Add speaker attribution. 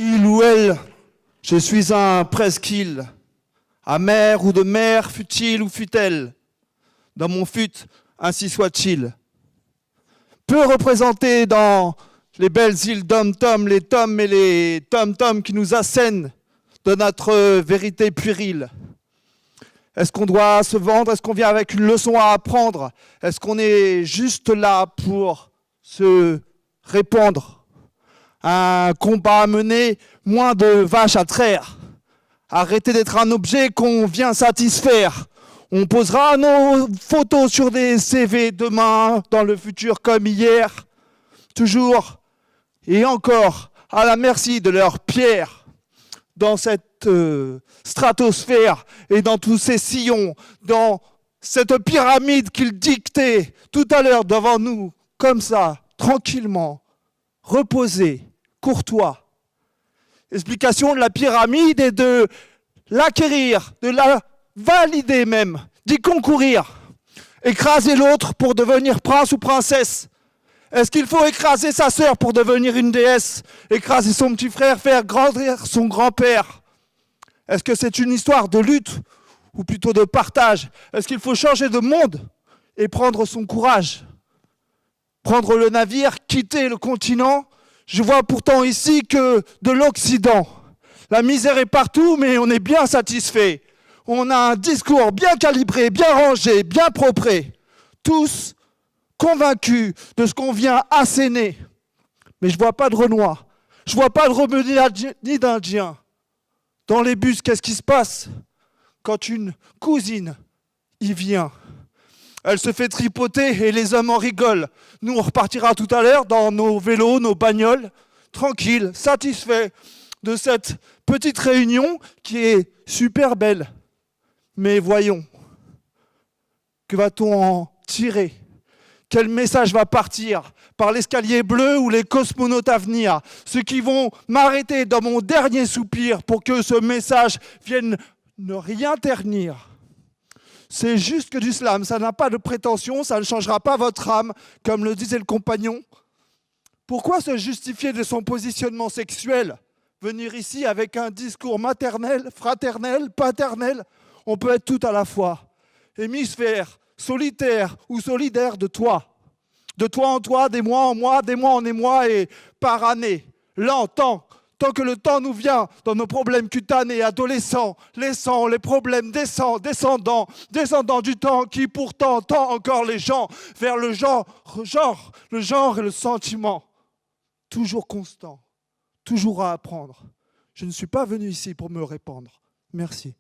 Speaker 1: Il ou elle, je suis un presqu'île, amer ou de mer, fut-il ou fut-elle, dans mon fut, ainsi soit-il. Peu représentés dans les belles îles d'hommes-tom, les tomes et les tom-tom qui nous assènent de notre vérité puérile. Est-ce qu'on doit se vendre? Est-ce qu'on vient avec une leçon à apprendre? Est-ce qu'on est juste là pour se répandre? Un combat à mener, moins de vaches à traire. Arrêtez d'être un objet qu'on vient satisfaire. On posera nos photos sur des CV demain, dans le futur comme hier. Toujours et encore à la merci de leurs pierres. Dans cette stratosphère et dans tous ces sillons, dans cette pyramide qu'ils dictaient tout à l'heure devant nous, comme ça, tranquillement, reposés, courtois. Explication de la pyramide et de l'acquérir, de la valider même, d'y concourir. Écraser l'autre pour devenir prince ou princesse. Est-ce qu'il faut écraser sa sœur pour devenir une déesse? Écraser son petit frère, faire grandir son grand-père? Est-ce que c'est une histoire de lutte ou plutôt de partage? Est-ce qu'il faut changer de monde et prendre son courage? Prendre le navire, quitter le continent? Je vois pourtant ici que de l'Occident. La misère est partout, mais on est bien satisfait. On a un discours bien calibré, bien rangé, bien propre. Tous convaincus de ce qu'on vient asséner. Mais je ne vois pas de Renois. Je ne vois pas de Romuliens ni d'Indiens. Dans les bus, qu'est-ce qui se passe quand une cousine y vient? Elle se fait tripoter et les hommes en rigolent. Nous, on repartira tout à l'heure dans nos vélos, nos bagnoles, tranquilles, satisfaits de cette petite réunion qui est super belle. Mais voyons, que va-t-on en tirer? Quel message va partir par l'escalier bleu ou les cosmonautes à venir? Ceux qui vont m'arrêter dans mon dernier soupir pour que ce message vienne ne rien ternir. C'est juste que du slam, ça n'a pas de prétention, ça ne changera pas votre âme, comme le disait le compagnon. Pourquoi se justifier de son positionnement sexuel? Venir ici avec un discours maternel, fraternel, paternel? On peut être tout à la fois. Hémisphère, solitaire ou solidaire de toi. De toi en toi, des mois en mois, des mois en émoi et par année. Lent, tant que le temps nous vient dans nos problèmes cutanés, adolescents, laissant les problèmes descendant du temps qui pourtant tend encore les gens vers le genre et le sentiment. Toujours constant, toujours à apprendre. Je ne suis pas venu ici pour me répandre. Merci.